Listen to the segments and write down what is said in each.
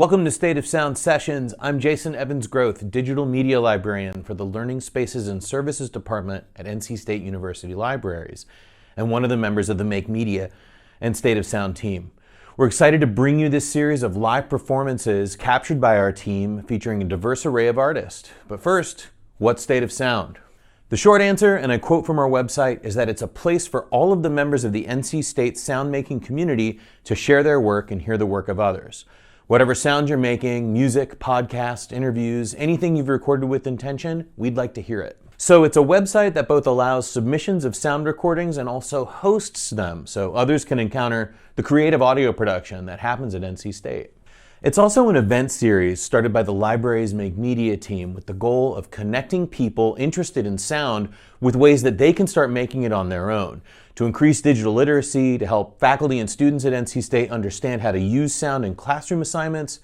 Welcome to State of Sound Sessions. I'm Jason Evans Groth, Digital Media Librarian for the Learning Spaces and Services Department at NC State University Libraries, and one of the members of the Make Media and State of Sound team. We're excited to bring you this series of live performances captured by our team featuring a diverse array of artists. But first, what's State of Sound? The short answer, and I quote from our website, is that it's a place for all of the members of the NC State sound-making community to share their work and hear the work of others. Whatever sound you're making, music, podcast, interviews, anything you've recorded with intention, we'd like to hear it. So it's a website that both allows submissions of sound recordings and also hosts them so others can encounter the creative audio production that happens at NC State. It's also an event series started by the library's Make Media team with the goal of connecting people interested in sound with ways that they can start making it on their own, to increase digital literacy, to help faculty and students at NC State understand how to use sound in classroom assignments,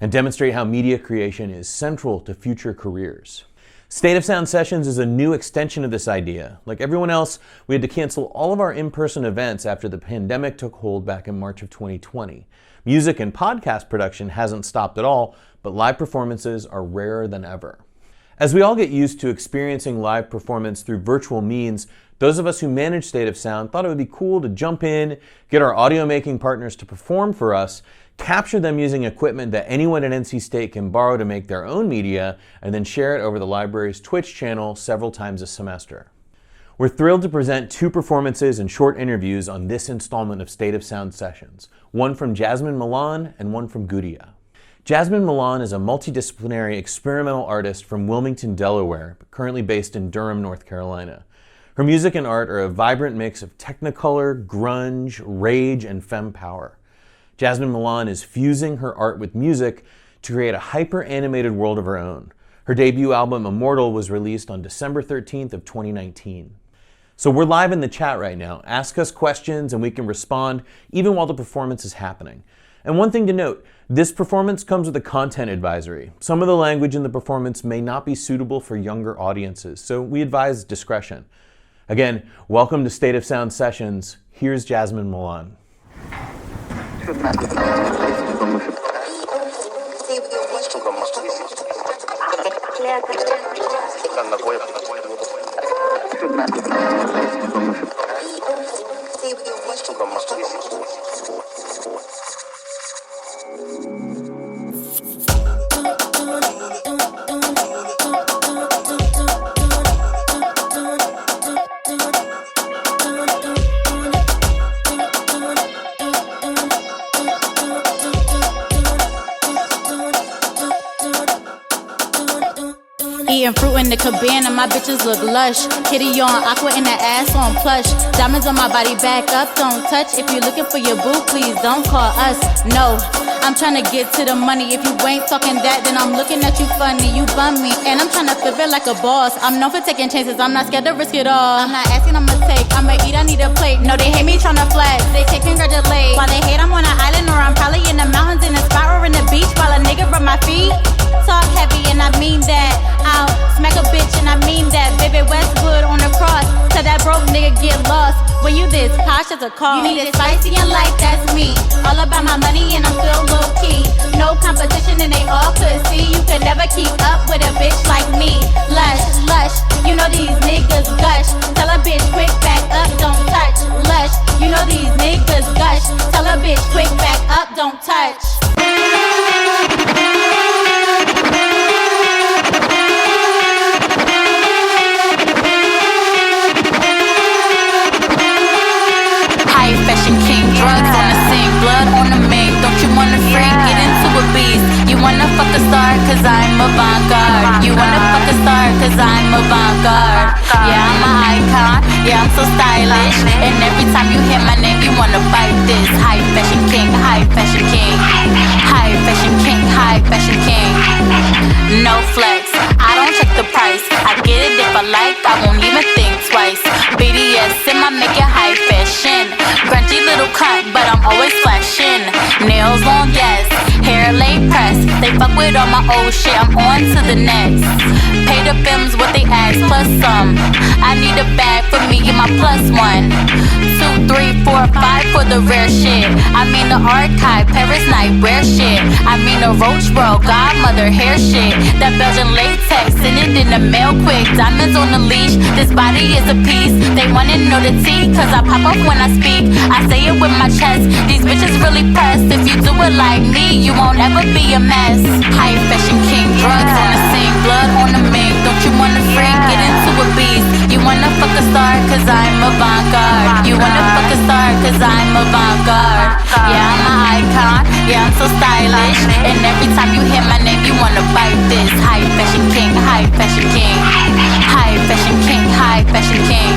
and demonstrate how media creation is central to future careers. State of Sound Sessions is a new extension of this idea. Like everyone else, we had to cancel all of our in-person events after the pandemic took hold back in March of 2020. Music and podcast production hasn't stopped at all, but live performances are rarer than ever. As we all get used to experiencing live performance through virtual means, those of us who manage State of Sound thought it would be cool to jump in, get our audio making partners to perform for us, capture them using equipment that anyone at NC State can borrow to make their own media, and then share it over the library's Twitch channel several times a semester. We're thrilled to present two performances and short interviews on this installment of State of Sound Sessions, one from Jasmyn Milan and one from Gudiya. Jasmyn Milan is a multidisciplinary experimental artist from Wilmington, Delaware, but currently based in Durham, North Carolina. Her music and art are a vibrant mix of technicolor, grunge, rage, and femme power. Jasmyn Milan is fusing her art with music to create a hyper-animated world of her own. Her debut album, IMMORTAL, was released on December 13th of 2019. So we're live in the chat right now. Ask us questions and we can respond even while the performance is happening. And one thing to note, this performance comes with a content advisory. Some of the language in the performance may not be suitable for younger audiences, so we advise discretion. Again, welcome to State of Sound Sessions. Here's Jasmyn Milan. Eating fruit in the cabana, my bitches look lush. Kitty on aqua and the ass on plush. Diamonds on my body, back up, don't touch. If you're looking for your boo, please don't call us. No, I'm trying to get to the money. If you ain't talking that, then I'm looking at you funny. You bum me, and I'm trying to flip it like a boss. I'm known for taking chances, I'm not scared to risk it all. I'm not asking, I'ma take, I'ma eat, I need a plate. No, they hate me trying to flex, they can't congratulate. While they hate, I'm on an island, or I'm probably in the mountains, in a spot, or in the beach, while a nigga rub my feet. Talk heavy and I mean that. I'll smack a bitch and I mean that. Baby Westwood on the cross, till that broke nigga get lost. When you this posh as a call, you need it spicy and light, that's me. All about my money and I'm still low key. No competition and they all could see. You could never keep up with a bitch like me. Lush, lush, you know these niggas gush. Tell a bitch quick back up, don't touch. Lush, you know these niggas gush. Tell a bitch quick back up, don't touch. Fashion king, drugs on the scene, blood on the mink. Don't you wanna freak? Get into a beast. You wanna fuck a star, cause I'm avant-garde. You wanna fuck a star, cause I'm avant-garde. Yeah, I'm an icon, yeah, I'm so stylish. And every time you hear my name, you wanna bite this. High fashion king, high fashion king. High fashion king, high fashion king. No flex, I don't check the price. I get it if I like, I won't even think twice. BDS in my make it high fashion. Grungy little cunt, but I'm always flashing. Nails on, yes, hair laid pressed. They fuck with all my old shit, I'm on to the next. Pay the films what they ask, plus some. I need a bag for me and my plus one. 2 2, 3, 4, 5 for the rare shit. I mean the archive, Paris night, rare shit. I mean the roach bro, godmother, hair shit. That Belgian latex, send it in the mail quick. Diamonds on the leash, this body is a piece. They wanna know the tea, cause I pop up when I speak. I say it with my chest, these bitches really pressed. If you do it like me, you won't ever be a mess. High fashion king, drugs on the scene, blood on the mink. Don't you wanna freak, get into a beast. You wanna fuck a star, cause I'm avant-garde. You wanna fuck a star, cause I'm avant-garde. Yeah, I'm an icon, yeah, I'm so stylish. And every time you hear my name, you wanna bite this. High fashion king, high fashion king. High fashion king, high fashion king.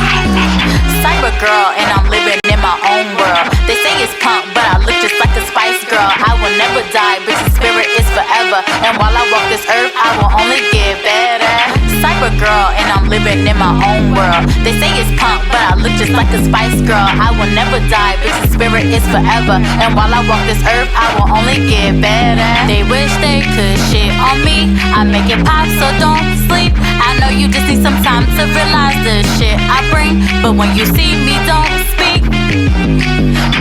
Cyber girl, and I'm living in my own world. They say it's punk, but I look just like a Spice Girl. I will never die, bitch's spirit is forever. And while I walk this earth, I will only get better. Cyber girl, and I'm living in my own world. They say it's punk, but I look just like a Spice Girl. I will never die, bitch's spirit is forever. And while I walk this earth, I will only get better. They wish they could shit on me, I make it pop, so don't sleep. I know you just need some time to realize the shit I bring, but when you see me, don't speak.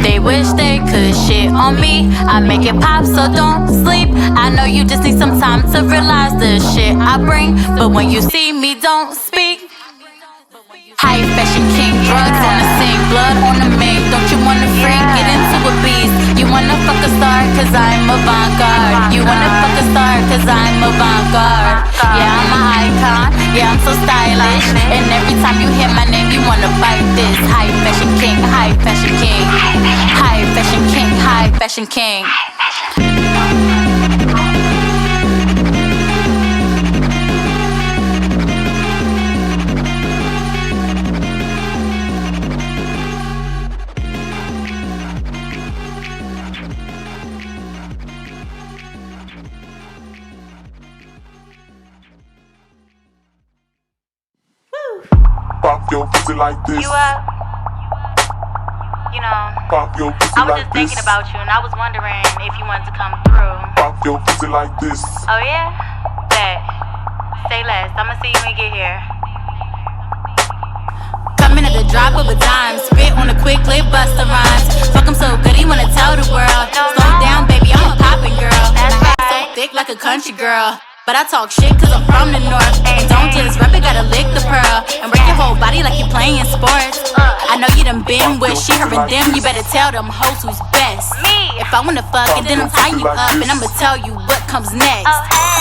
They wish they could shit on me, I make it pop, so don't sleep. I know you just need some time to realize the shit I bring, but when you see me, don't speak. High fashion king, drugs on the scene, blood on the mink. Don't you wanna freak, get into a beast. You wanna fuck a star, cause I'm avant-garde. You wanna fuck a star, cause I'm avant-garde. Yeah, I'm an icon, yeah, I'm so stylish. And every time you hear my name, you wanna bite this. High fashion king, high fashion king. High fashion king, high fashion king. Pop your pussy like this. You up? You know, Pop your pussy I was like just this. thinking about you and I was wondering if you wanted to come through. Pop your pussy like this. Oh yeah? Bet. Say less, I'ma see you when you get here. Coming at the drop of a dime, spit on a quick clip, bust the rhymes. Fuck him so good, he wanna tell the world. Slow down, baby, I'm a poppin' girl. That's right. So thick like a country girl. But I talk shit cause I'm from the north. And don't just rap it, gotta lick the pearl. And break your whole body like you're playing sports. I know you done been with she, her and them. You better tell them hoes who's best. If I wanna fuck it, then I'm tying you up. And I'ma tell you what comes next.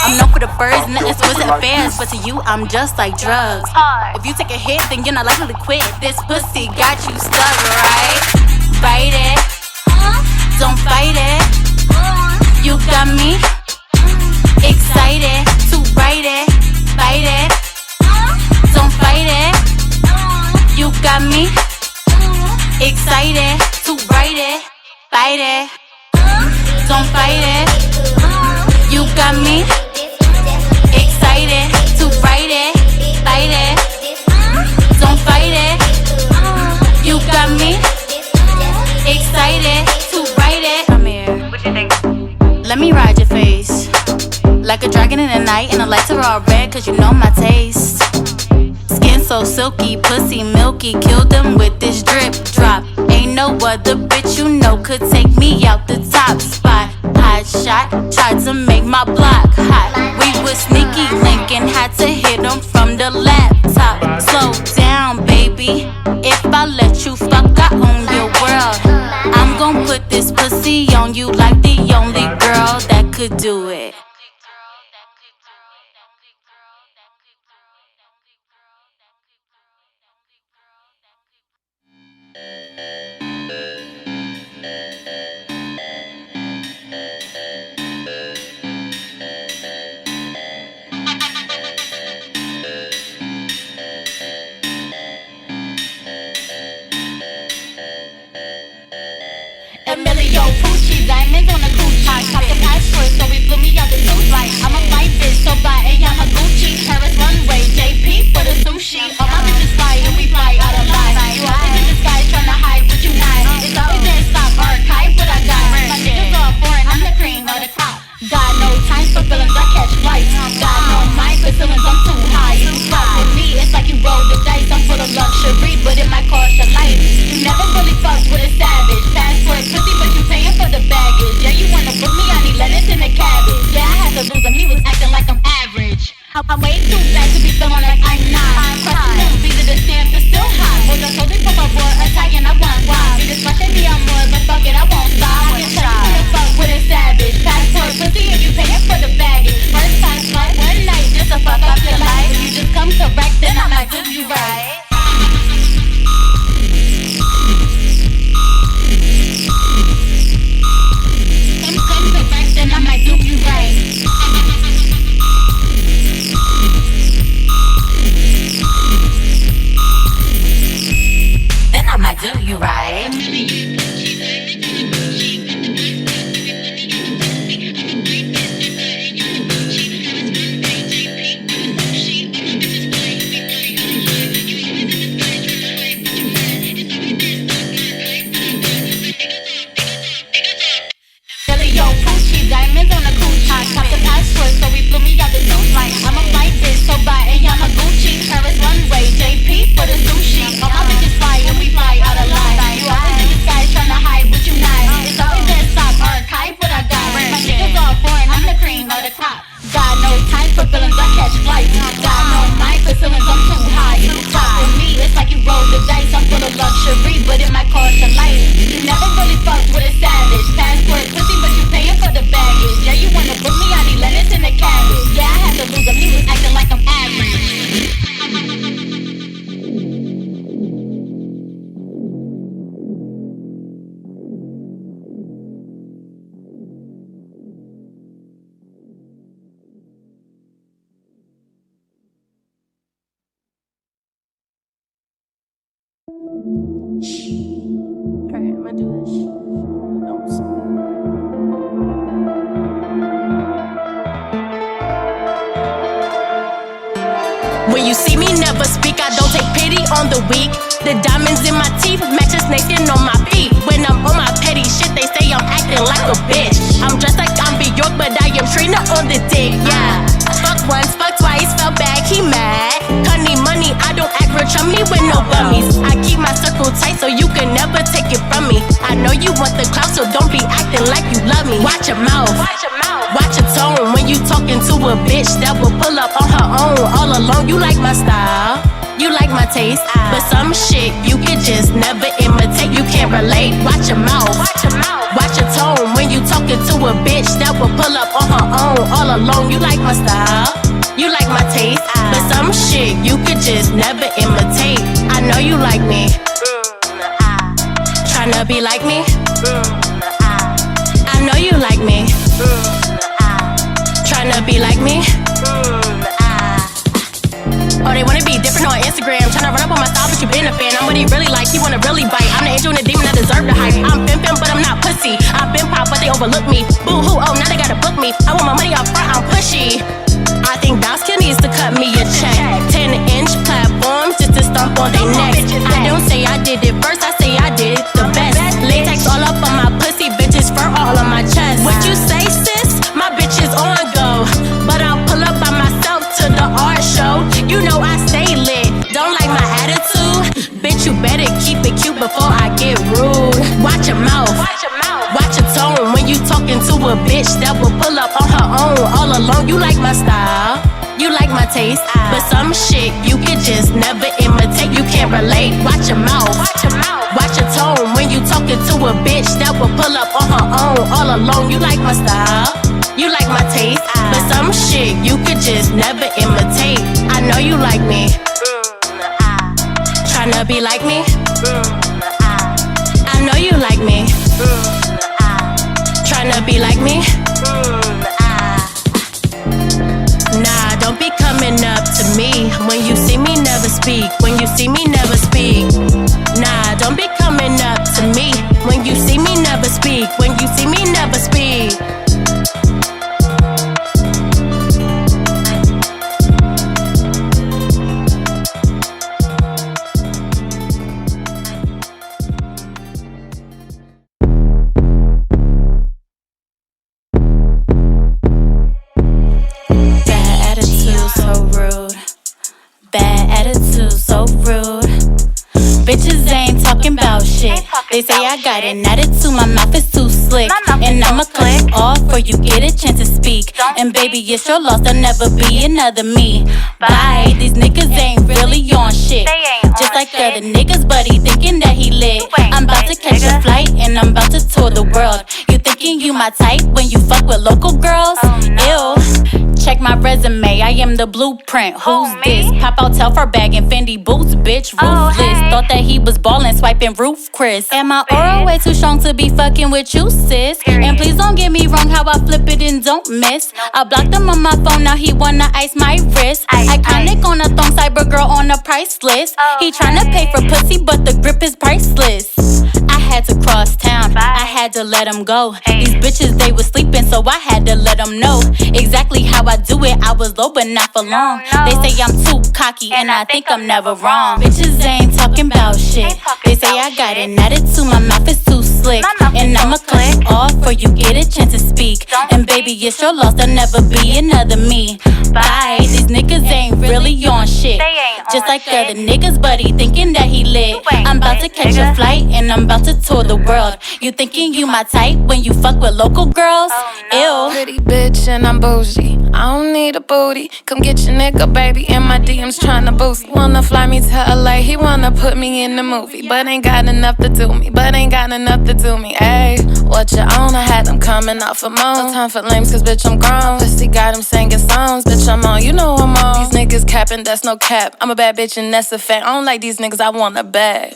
I'm known for the birds and the exquisite affairs. But to you, I'm just like drugs. If you take a hit, then you're not likely to quit. This pussy got you stuck, right? Fight it, don't fight it. You got me excited to write it, fight it, don't fight it. You got me excited to write it, fight it, don't fight it. You got me excited to write it, fight it, don't fight it. You got me excited to write it. Come here. What you think? Let me ride your face like a dragon in the night, and the lights are all red, cause you know my taste. Skin so silky, pussy milky, killed them with this drip drop. Ain't no other bitch you know could take me out the top spot. Hot shot, tried to make my block hot. We was sneaky linking, had to hit them from the laptop. Slow down, baby, if I let you fuck, I own your world. I'm gon' put this pussy on you like the only girl that could do it. Emilio Pucci, diamonds on the coochie. Pop the passport, so we blew me out the news like I'm a flight bitch, so buy a Yamaguchi. Paris runway, JP for the sushi. All my bitches fly and we fly out of line. You always in the sky trying to hide what you hide. It's always been stop archive what I got. My niggas all foreign, I'm the cream of the crop. Got no time for feelings, I catch flights. Got no mind for feelings, I'm too high. You fuck with me, it's like you roll the dice. I'm full of luxury, but it might cost your life. You never really fuck I'm way too fat to be feeling like I'm not. Crushing them, either the stamp is still hot. Or the soldier for my boy, Italian, I want wine. Be discrushing me, I'm more, but fuck it, I won't stop. I can tell you wanna fuck with a savage. Passport pussy and you paying for the baggage. First time flight, one night, just to fuck up your life. If you just come correct, then I might do you right. Then I might do you right. Then I might do you right. Diamonds on the coochie, top the passport, so we flew me out the zoo flight. I'm a flight bitch, so buy a Yamaguchi. Paris runway, JP for the sushi. All my bitches fly and we fly out of line. You always in the sky tryna hide what you not. It's always that sock archive what I got. My niggas all foreign, I'm the cream of the crop. Got no time for feelings, I catch flights. Got no mind for feelings, I'm too high. Talk with me, it's like you roll the dice. I'm full of luxury, but it might cost a life. You never really fuck with a savage. Passport pussy, but you paying for the baggage. Yeah, you wanna book me, I need lettuce in the cabbage. Yeah, I had to lose him, he was acting like I'm average. Alright, I'm gonna do this. When you see me never speak, I don't take pity on the weak. The diamonds in my teeth match a snake skin on my feet. When I'm on my petty shit, they say I'm acting like a bitch. I'm dressed like I'm Bjork, but I am Trina on the dick, yeah. Fuck once, fuck twice, felt bad, he mad. Honey money, I don't act rich on me with no bummies. I keep my circle tight so you can never take it from me. I know you want the clout, so don't be acting like you love me. Watch your mouth, watch your tone when you talking to a bitch that will pull up on her own. All alone, you like my style, you like my taste, but some shit you can just never imitate. You can't relate. Watch your mouth, watch your tone when you talking to a bitch that will pull up on her own. All alone, you like my style, you like my taste, but some shit you could just never imitate. I know you like me, tryna be like me. I know you like me, tryna be like me. Oh, they wanna be different on Instagram, tryna run up on my style, but you been a fan. I'm what he really like, he wanna really bite. I'm the angel and the demon that deserve the hype. I'm femme, but I'm not pussy. I've been pop, but they overlook me. Boo hoo, oh, now they gotta book me. I want my money up front, I'm pushy. I think Dowskill needs to cut me a check. 10-inch platforms just to stomp on their necks. I don't say I did it first, I say I did it the best. Latex all up on my pussy, bitches fur all on my chest. What you say, sis? My bitch is on go, but I'll pull up by myself to the art show. You know I stay lit, don't like my attitude. Bitch, you better keep it cute before I get rude. Watch your mouth, watch your tone when you talking to a bitch that will pull up on her own. All alone, you like my style, you like my taste, but some shit you can just never imitate. You can't relate. Watch your mouth, watch your tone when you talking to a bitch that will pull up on her own. All alone, you like my style, you like my taste, but some shit you could just never imitate. I know you like me, tryna be like me. I know you like me, tryna be like me. Nah, don't be coming up to me. When you see me, never speak. When you see me, never speak. Nah, don't be coming up to me. When you see me, never speak. When you see me, never speak. Bitches ain't talking about shit. They say I got an attitude, my mouth is too slick. And I'ma cut you off before you get a chance to speak. And baby, it's your loss, there'll never be another me. Bye, these niggas ain't really on shit. Just like other niggas, but he thinking that he lit. I'm about to catch a flight and I'm about to tour the world. You thinking you my type when you fuck with local girls? Ew. Check my resume, I am the blueprint. Who's this? Pop out Telfar bag and Fendi boots, bitch, ruthless. Thought that he was ballin', swiping roof Chris. And my aura way too strong to be fucking with you, sis. And please don't get me wrong how I flip it and don't miss. I blocked him on my phone, now he wanna ice my wrist. Iconic on a thong, cyber girl on a price list. He tryna pay for pussy, but the grip is priceless. I had to cross town, I had to let him go. These bitches, they was sleeping, so I had to let them know exactly how I do it. I was low, but not for long. They say I'm too cocky, and I think I'm never wrong. Bitches ain't talking about shit. They say I got an attitude, my mouth is too slick. And I'ma cut you off before you get a chance to speak. And baby, it's your loss, there'll never be another me. Bye, these niggas ain't really on shit. Just like other niggas, but he thinking that he lit. I'm about to catch a flight, and I'm about to tour the world. You thinking you my type when you fuck with local girls? Ew. Pretty bitch and I'm bougie, I don't need a booty. Come get your nigga, baby, in my DMs tryna boost. Wanna fly me to LA, he wanna put me in the movie. But ain't got enough to do me, ayy. What you on, I had them coming off a moan. No time for lames, cause bitch I'm grown. Pussy got him singing songs, bitch I'm on, you know I'm on. These niggas capping, that's no cap. I'm a bad bitch and that's a fact. I don't like these niggas, I want a bag.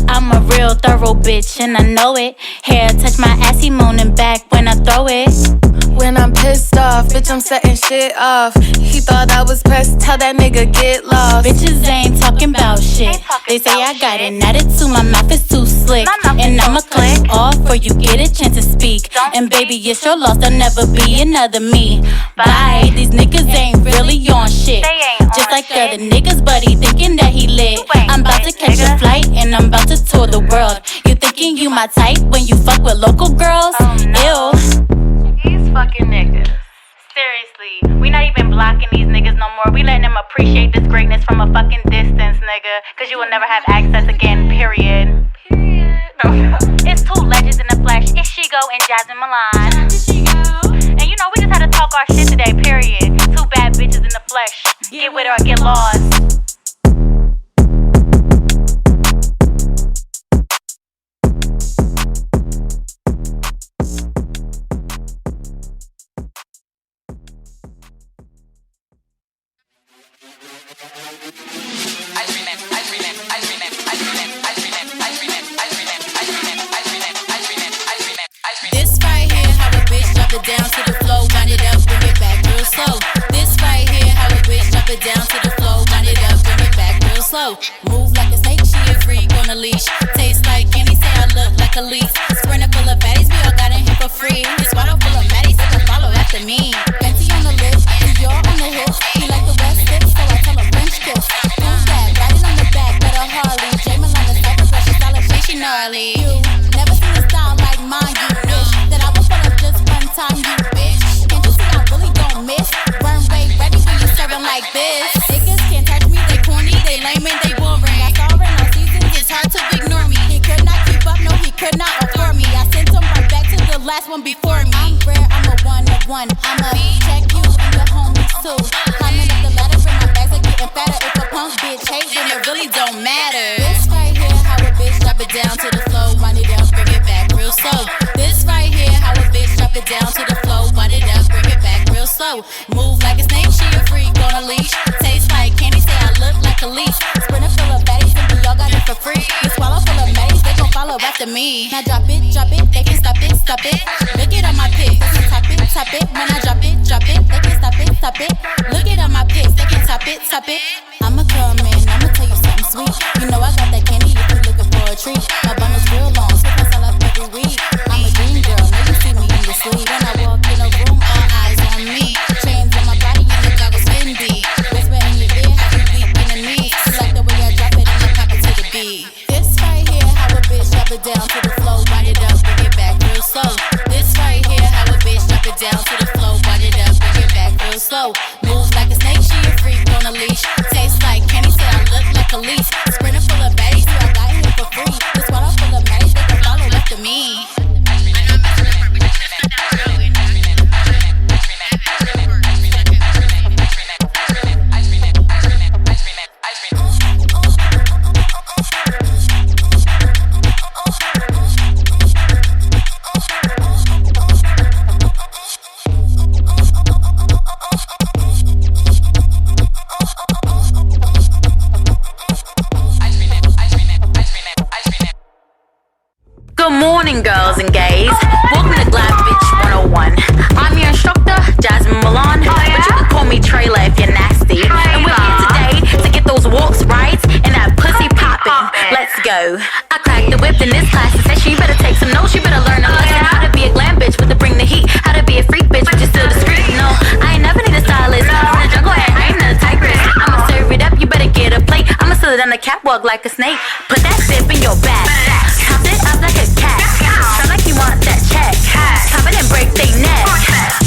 I'm a real thorough bitch and I know it. Hair touch my ass, he moaning back when I throw it. When I'm pissed off, bitch, I'm setting shit off. He thought I was pressed, tell that nigga get lost. Bitches ain't talking about shit. They say I got an attitude, my mouth is too slick. And I'ma cut you off before you get a chance to speak. And baby, it's your loss, there'll never be another me. Bye, these niggas ain't really on shit. Just like other niggas, but he thinking that he lit. I'm about to catch a flight and I'm about to tour the world. You thinking you my type when you fuck with local girls? Ew. These fucking niggas. Seriously, we not even blocking these niggas no more. We letting them appreciate this greatness from a fucking distance, nigga. Cause you will never have access again, period. It's two legends in the flesh. It's Shigo and Jasmyn Milan. And you know, we just had to talk our shit today, period. Two bad bitches in the flesh. Get with her or get lost. This right here, how a bitch drop it down to the floor, wind it up, bring it back real slow. This right here, how a bitch drop it down to the floor, wind it up, bring it back real slow. Move like a snake, she a freak on a leash. Taste like candy, say I look like a leaf. Sprinter full of baddies, we all got in here for free. This bottle full of Maddie, so just follow after me. Fenty on the lips, Dior on the hips. He like the West Tips, so I tell him French kiss. Move that, riding on the back, but a Harley. Jasmyn Milan and Raleigh, fresh style, she gnarly. You never seen a style like mine, you bitch. That I was full of just one time, you bitch. Can't you see I really don't miss? Runway ready when you serving like this. Niggas can't touch me, they corny, they lame and they boring. I saw in all seasons, it's hard to ignore me. He could not keep up, no, he could not afford me. I sent him right back to the last one before me. I'm rare, I'm a one of one. I'ma check you and your homies too. Climbing up the ladder, and my bags are getting fatter. If a punk bitch hate, then it really don't matter. This right here, how a bitch drop it down to the floor, wind it up, bring it back real slow. This right here, how a bitch drop it down to the floor, wind it up, bring it back real slow. Move like a snake, she a freak on a leash. Taste like candy, say I look like a leaf. Sprinter full of baddies, and we all got it for free. The swallow full of Maddies, they gon' follow after me. Now drop it, they can stop it, stop it. Look it on my pics, they can top it. When I drop it, they can stop it. Look it on my pics, they can top it. I'ma come in, I'ma tell you something sweet. You know I got that candy if you looking for a treat. My bundle's real long, so I sell up every week. I'm a dream girl, now you see me in your sleep. When I walk in a room, all eyes on me. Chains on my body and the goggles Fendi. Whisper in your ear, have you weak in the knees. You like the way I drop it, I'ma pop it to the beat. This right here, how a bitch drop it down to the floor, wind it up, bring it back real slow. This right here, how a bitch drop it down to the floor, wind it up, bring it back real slow. Move like a snake, she a freak on a leash. Taste like candy, say I look like a leaf. Sprinter full of baddies, we all got here for free. This water full of Maddies, they can Good morning, girls and gays. Welcome to Glad Bitch 101. I'm your instructor, Jasmyn Milan, but you can call me Trailer if you're nasty. And we're here today to get those walks right and that pussy popping. Let's go. I cracked the whip in this class and said you better take some notes. You better learn a lesson how to be a glam bitch with the bring the heat. How to be a freak bitch but you're still discreet. No, I ain't never need a stylist. I'm a jungle head, I ain't a tigress. I'ma serve it up, you better get a plate. I'ma sit it on the catwalk like a snake. Put that dip in your back. Top it up like a cat. Sound like you want that check. Pop it and break they neck.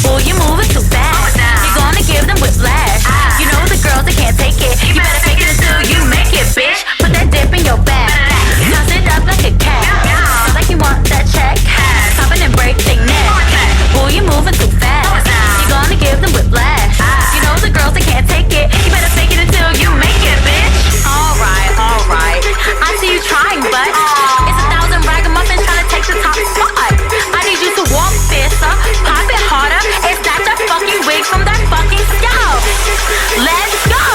Boy, you moving too fast. You're gonna give them whiplash. You know the girls that can't take it. You better fake it until you make it, bitch. Put that dip in your back. Toss it up like a cat. Sound like you want that check. Pop it and break they neck. Boy, you moving too fast. You're gonna give them whiplash. You know the girls that can't take it. You better fake it until you make it, bitch. Alright. I see you trying, but it's 1,000 ragamuffins trying to take the top spot. I need you to walk faster, pop it harder, and snatch that fucking wig from that fucking scalp. Let's go.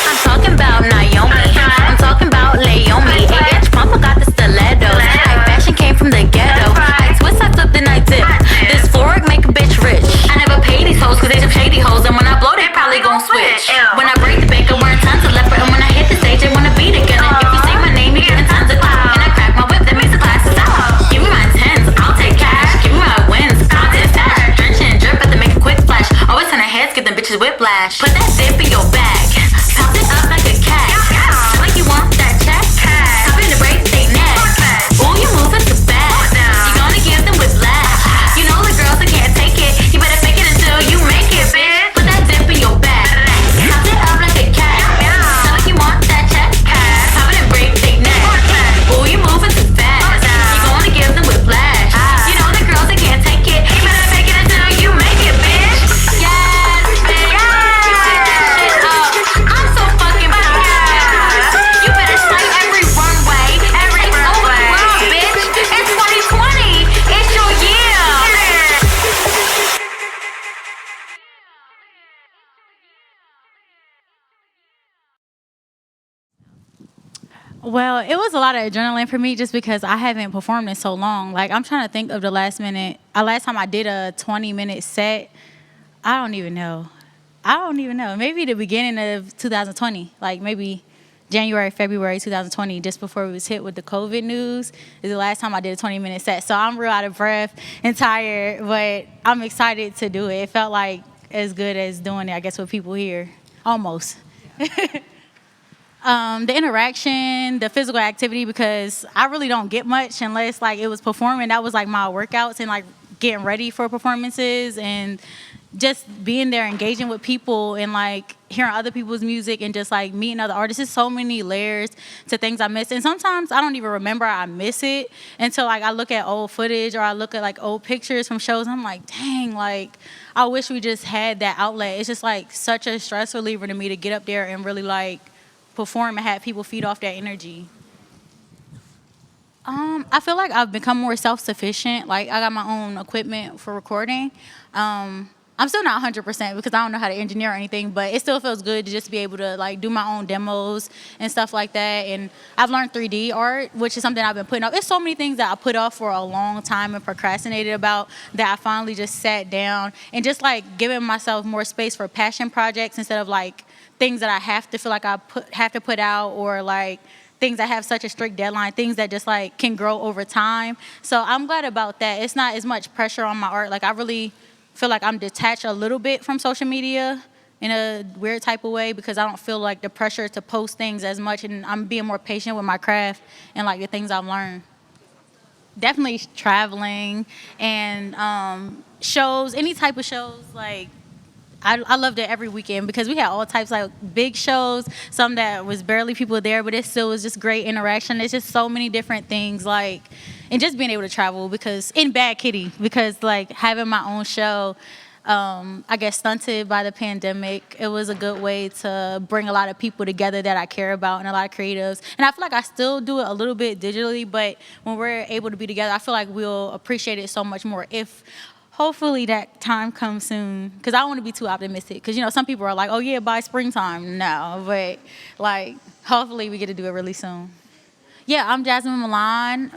I'm talking about Naomi. I'm talking about Laomi. 8-inch pumper got the stilettos. Like fashion came from the ghetto. I twist, I flip, then I dip. This fork make a bitch rich. I never pay these hoes cause they some shady hoes. And when I blow, they probably gon' switch. When I break the bank, I wear tons of leopard. And when I hit the stage, they wanna be together. If you say my name, you're getting tons of clout. And I crack my whip, that makes the classes out. Give me my tens, I'll take cash. Give me my wins, content stash. Drench and drip, but to make a quick flash. Always turn their heads, give them bitches whiplash. Put that dip in your bag. Pop it up like a cat. Sound like you want that check. Pop it and break they neck. Ooh, you moving too fast. You gonna give them whiplash. You know the girls that can't take it. You better fake it until you make it, bitch. Put that dip in your bag. Pop it up like a cat. Sound like you want that check. Pop it and break they neck. Ooh, you moving too fast. You gonna give them whiplash. You know the girls that can't take it. You better fake it until you make it, bitch. Yes, bitch. You pick that shit up. I'm so fucking proud. You better slay every runway. It's over the world, bitch. It's 2020. It's your year. Well, it was a lot of adrenaline for me just because I haven't performed in so long. Like, I'm trying to think of the last time I did a 20-minute set. I don't even know. Maybe the beginning of 2020, like maybe January, February 2020, just before we was hit with the COVID news, is the last time I did a 20-minute set. So I'm real out of breath and tired, but I'm excited to do it. It felt like as good as doing it, I guess, with people here. Almost. The interaction, the physical activity, because I really don't get much unless like it was performing. That was like my workouts and like getting ready for performances and just being there, engaging with people and like hearing other people's music and just like meeting other artists. There's so many layers to things I miss. And sometimes I don't even remember I miss it until like I look at old footage or I look at like old pictures from shows. And I'm like, dang, like I wish we just had that outlet. It's just like such a stress reliever to me to get up there and really like perform and have people feed off that energy. I feel like I've become more self-sufficient. Like I got my own equipment for recording. I'm still not 100% because I don't know how to engineer or anything, but it still feels good to just be able to like do my own demos and stuff like that. And I've learned 3D art, which is something I've been putting off. There's so many things that I put off for a long time and procrastinated about that I finally just sat down and just like giving myself more space for passion projects instead of like things that I have to feel like I have to put out or like things that have such a strict deadline, things that just like can grow over time. So I'm glad about that. It's not as much pressure on my art. Like I really feel like I'm detached a little bit from social media in a weird type of way because I don't feel like the pressure to post things as much, and I'm being more patient with my craft and like the things I've learned. Definitely traveling and shows, any type of shows. Like I loved it every weekend because we had all types, like big shows, some that was barely people there, but it still was just great interaction. It's just so many different things, like, and just being able to travel because in Bad Kitty, because like having my own show, I guess stunted by the pandemic, it was a good way to bring a lot of people together that I care about and a lot of creatives. And I feel like I still do it a little bit digitally, but when we're able to be together, I feel like we'll appreciate it so much more if hopefully that time comes soon, because I don't want to be too optimistic, because, you know, some people are like, oh, yeah, by springtime. No, but, like, hopefully we get to do it really soon. Yeah, I'm Jasmyn Milan.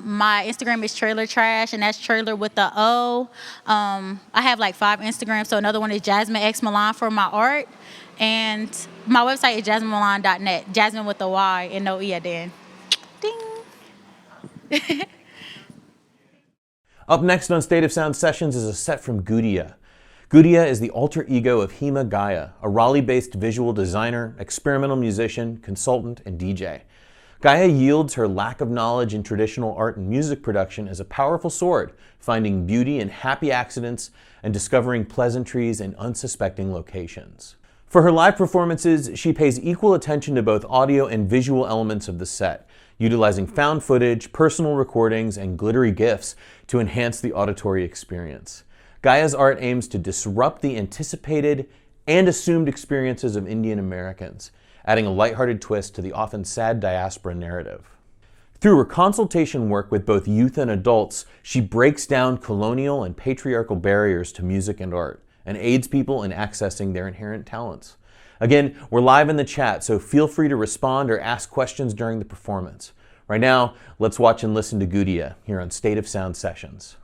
My Instagram is TRAILORTRASH, and that's trailer with the O. I have like 5 Instagrams, so another one is Jasmyn X Milan for my art. And my website is jasmynmilan.net, Jasmyn with a Y and no E at the end. Ding! Up next on State of Sound Sessions is a set from Gudiya. Gudiya is the alter ego of Hema Gaia, a Raleigh-based visual designer, experimental musician, consultant, and DJ. Gaia yields her lack of knowledge in traditional art and music production as a powerful sword, finding beauty in happy accidents and discovering pleasantries in unsuspecting locations. For her live performances, she pays equal attention to both audio and visual elements of the set, utilizing found footage, personal recordings, and glittery GIFs to enhance the auditory experience. Gaia's art aims to disrupt the anticipated and assumed experiences of Indian Americans, adding a lighthearted twist to the often sad diaspora narrative. Through her consultation work with both youth and adults, she breaks down colonial and patriarchal barriers to music and art, and aids people in accessing their inherent talents. Again, we're live in the chat, so feel free to respond or ask questions during the performance. Right now, let's watch and listen to Gudiya here on State of Sound Sessions.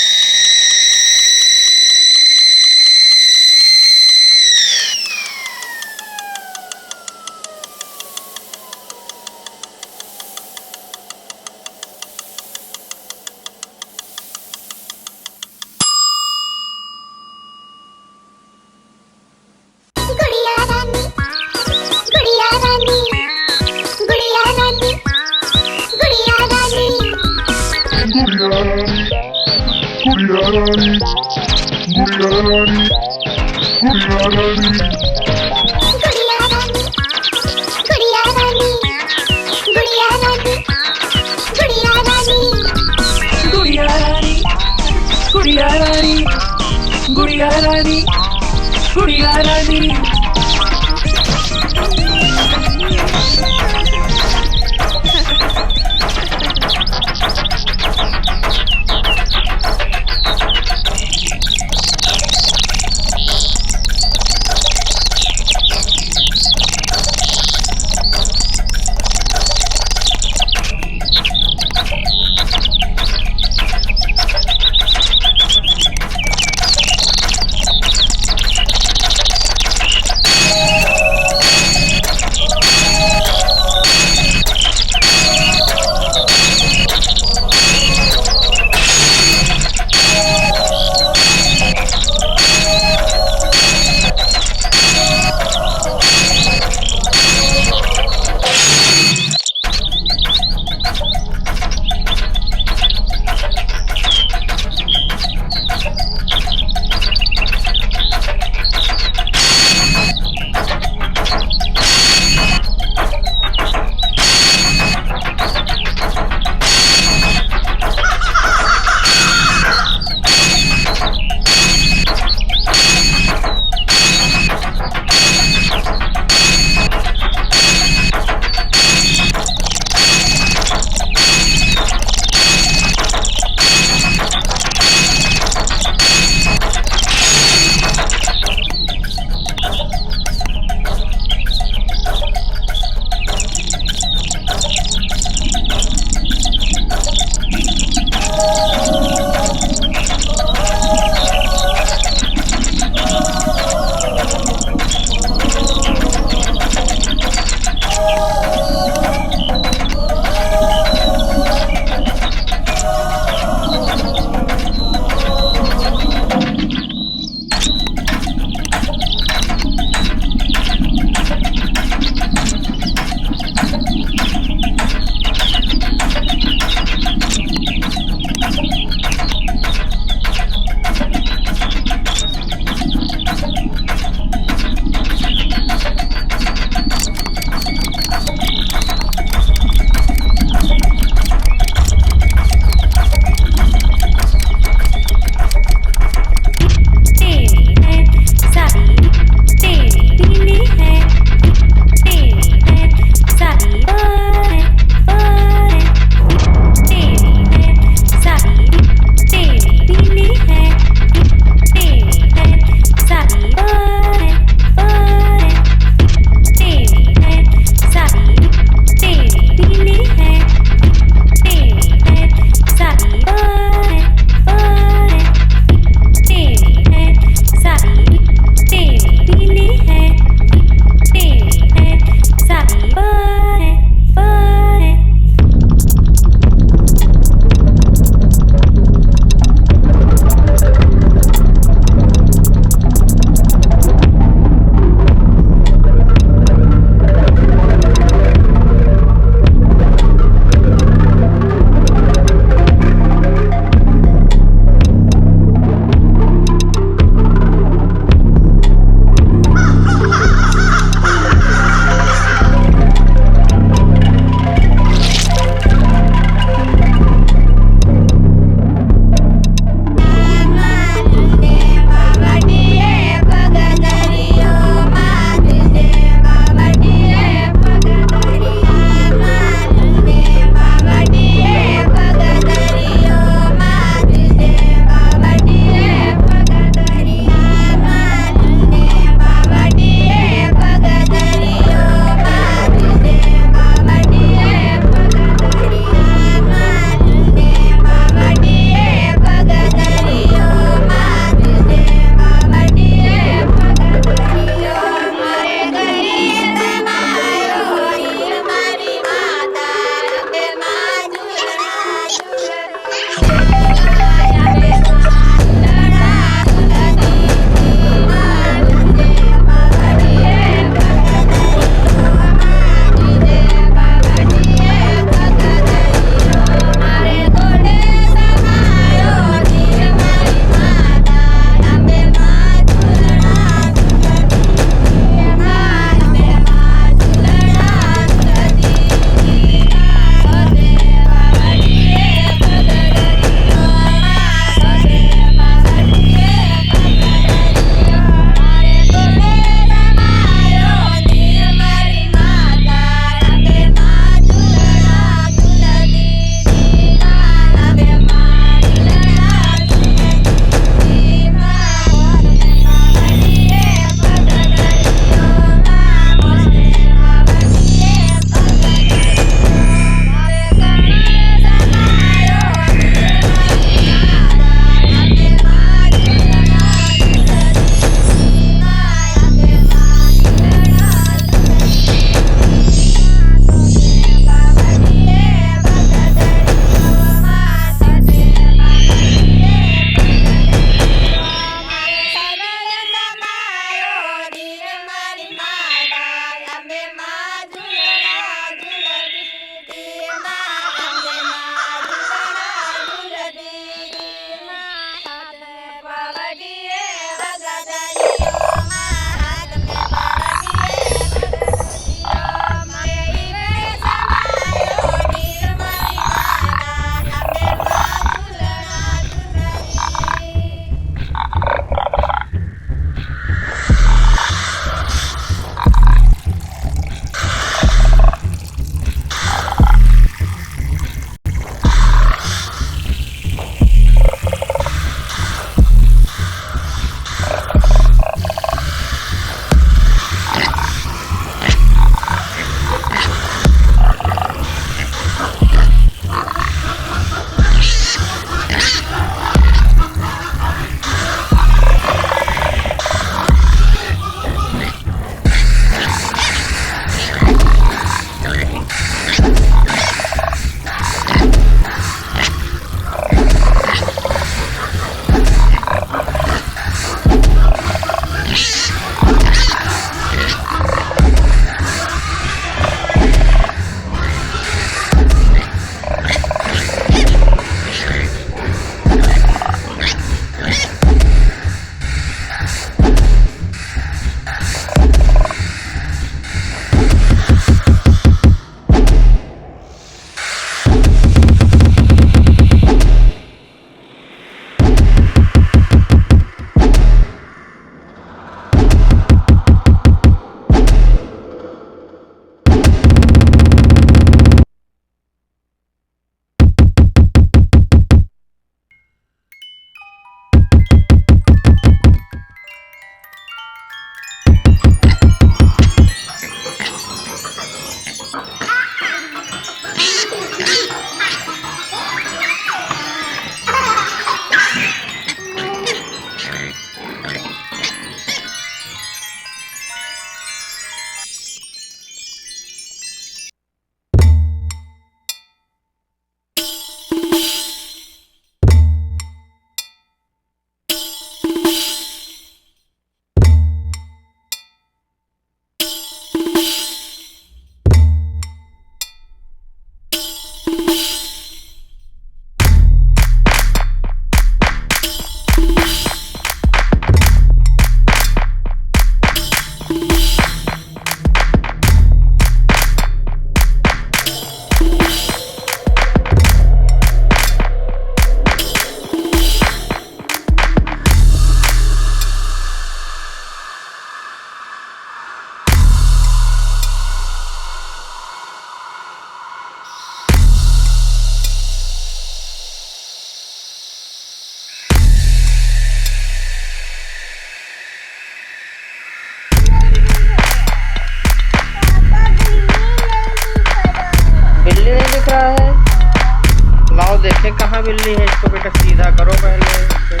ये कहाँ बिल्ली है? इसको बेटा सीधा करो पहले।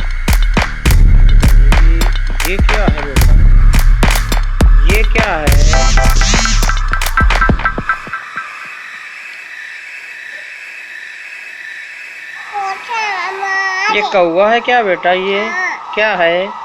ये क्या है बेटा? ये क्या है? ये कौवा है क्या बेटा? ये क्या है?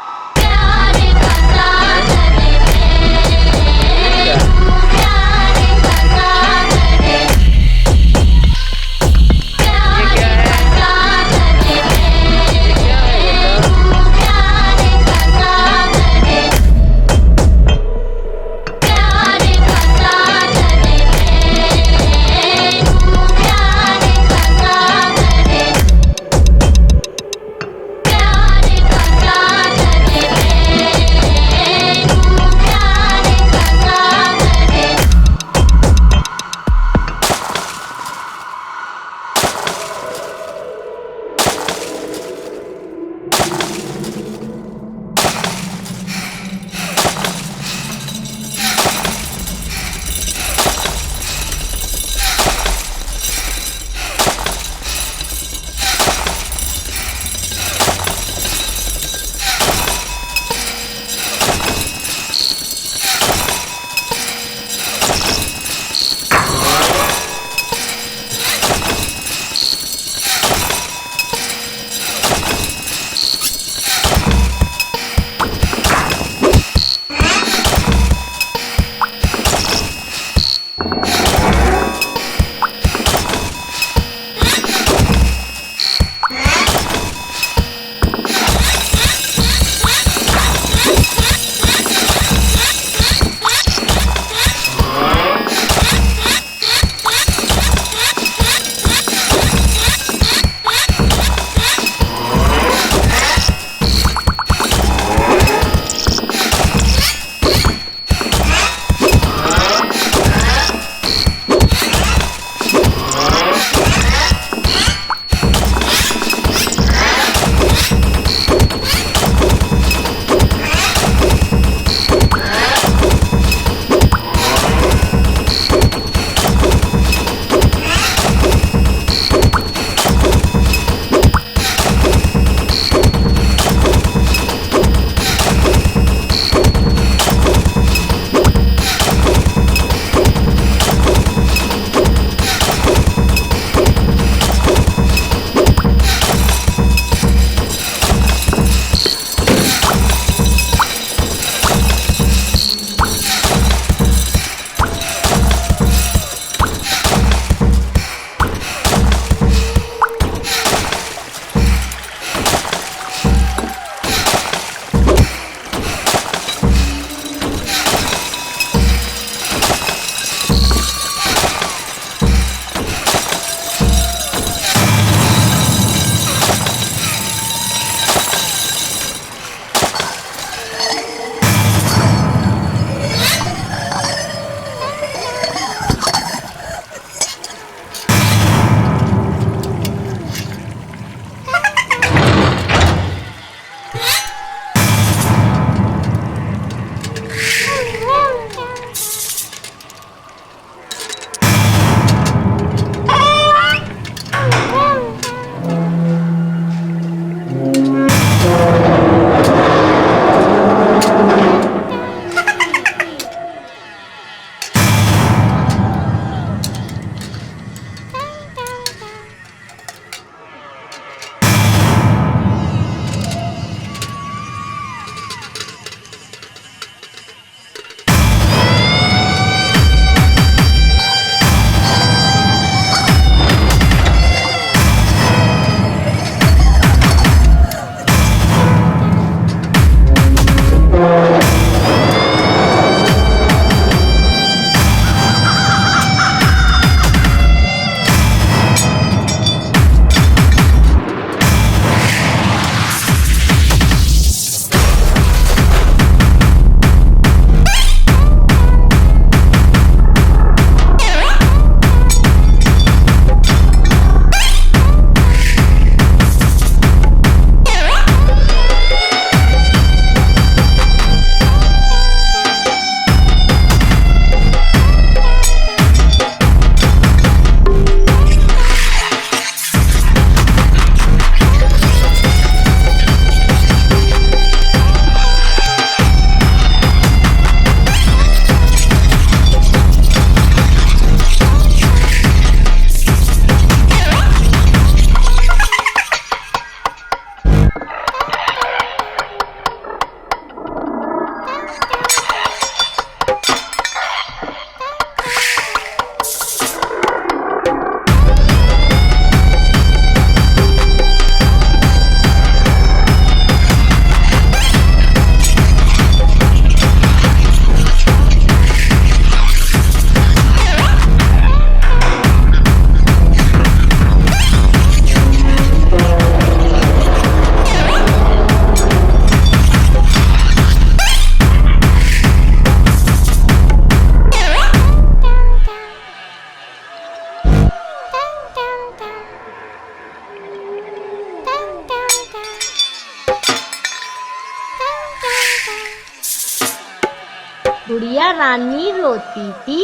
रानी रोती थी,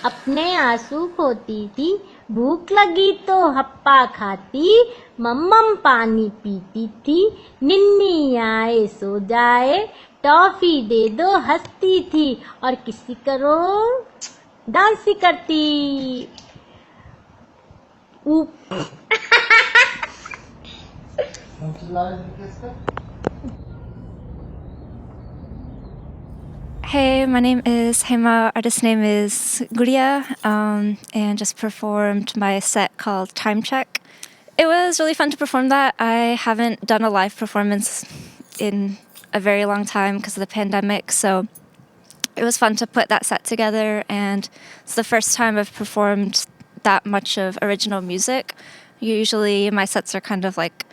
अपने आंसू खोती थी, भूख लगी तो हप्पा खाती, मम्मम पानी पीती थी, निन्नी आए सो जाए, टॉफी दे दो हंसती थी, और किसी करो डांस ही करती। Hey, my name is Hema. Artist name is Gudiya, and just performed my set called Time Check. It was really fun to perform that. I haven't done a live performance in a very long time because of the pandemic, so it was fun to put that set together, and it's the first time I've performed that much of original music. Usually my sets are kind of like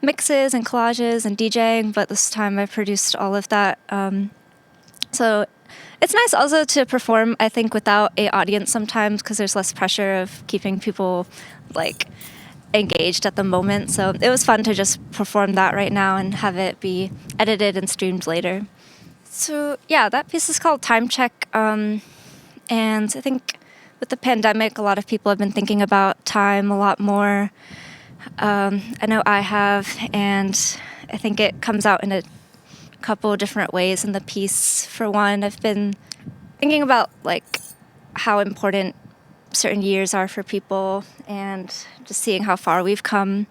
mixes and collages and DJing, but this time I produced all of that. So it's nice also to perform, I think, without an audience sometimes because there's less pressure of keeping people like engaged at the moment. So it was fun to just perform that right now and have it be edited and streamed later. So yeah, that piece is called Time Check. And I think with the pandemic, a lot of people have been thinking about time a lot more. I know I have, and I think it comes out in a couple different ways in the piece. For one, I've been thinking about like how important certain years are for people and just seeing how far we've come.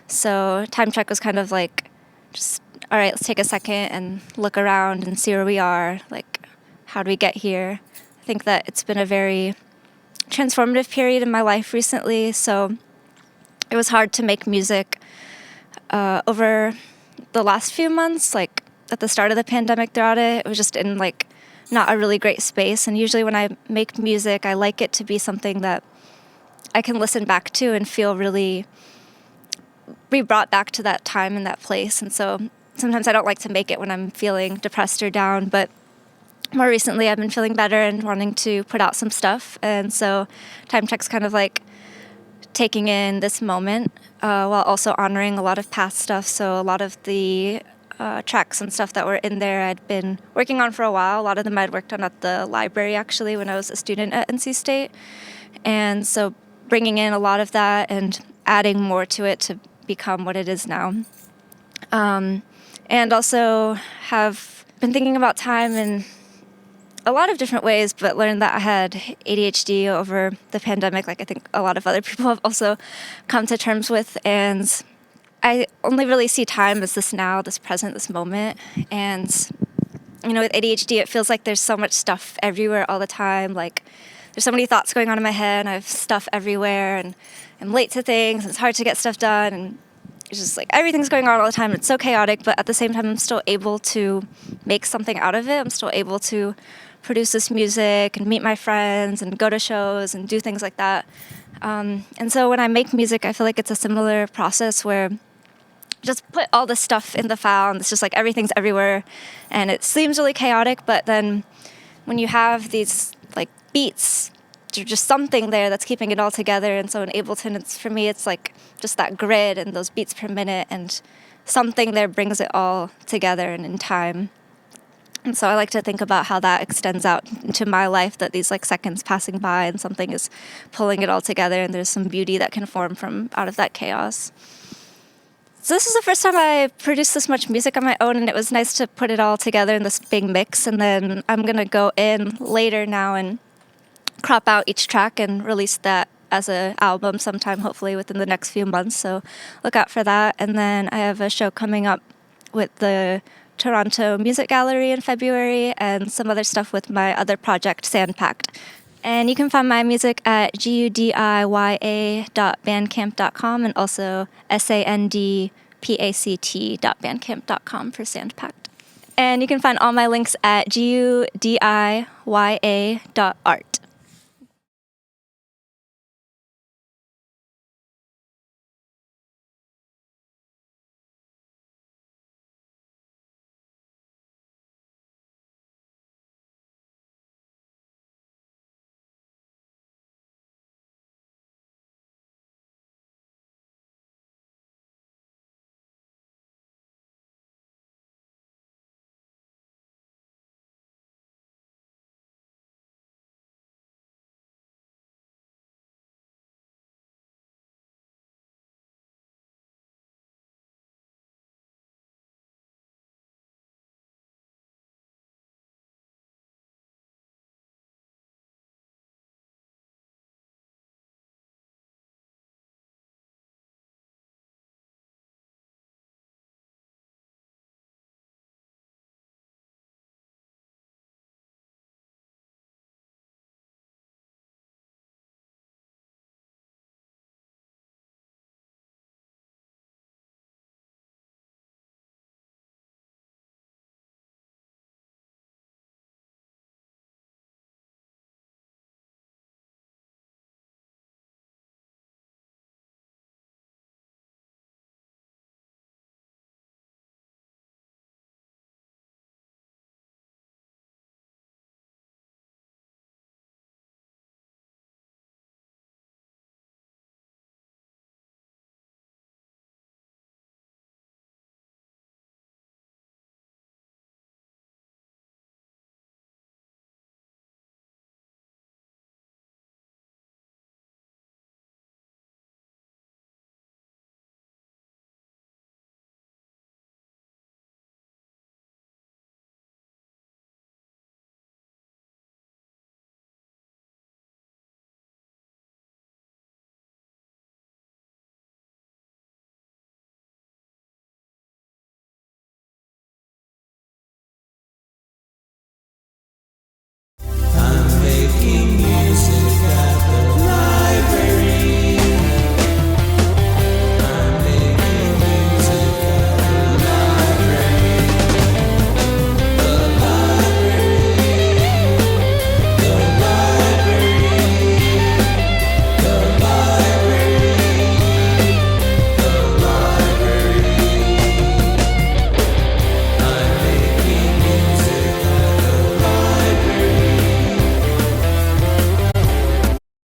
So Time Check was kind of like just, all right, let's take a second and look around and see where we are. Like, how do we get here? I think that it's been a very transformative period in my life recently, so it was hard to make music over the last few months. Like at the start of the pandemic, throughout it was just in like not a really great space. And usually when I make music, I like it to be something that I can listen back to and feel really be brought back to that time and that place. And so sometimes I don't like to make it when I'm feeling depressed or down, but more recently I've been feeling better and wanting to put out some stuff. And so Time Check's kind of like taking in this moment while also honoring a lot of past stuff. So a lot of the tracks and stuff that were in there I'd been working on for a while. A lot of them I'd worked on at the library actually when I was a student at NC State. And so bringing in a lot of that and adding more to it to become what it is now. And also have been thinking about time in a lot of different ways, but learned that I had ADHD over the pandemic, like I think a lot of other people have also come to terms with. And I only really see time as this now, this present, this moment. And, you know, with ADHD, it feels like there's so much stuff everywhere all the time. Like there's so many thoughts going on in my head, and I have stuff everywhere, and I'm late to things, and it's hard to get stuff done, and it's just like everything's going on all the time. It's so chaotic, but at the same time, I'm still able to make something out of it. I'm still able to produce this music and meet my friends and go to shows and do things like that. And so when I make music, I feel like it's a similar process where just put all this stuff in the file, and it's just like everything's everywhere, and it seems really chaotic, but then when you have these like beats, there's just something there that's keeping it all together. And so in Ableton, for me, it's like just that grid and those beats per minute, and something there brings it all together and in time. And so I like to think about how that extends out into my life, that these like seconds passing by and something is pulling it all together, and there's some beauty that can form from out of that chaos. So this is the first time I produced this much music on my own, and it was nice to put it all together in this big mix. And then I'm going to go in later now and crop out each track and release that as an album sometime, hopefully within the next few months. So look out for that. And then I have a show coming up with the Toronto Music Gallery in February, and some other stuff with my other project, Sandpacked. And you can find my music at gudiya.bandcamp.com, and also sandpact.bandcamp.com for Sandpacked. And you can find all my links at gudiya.art.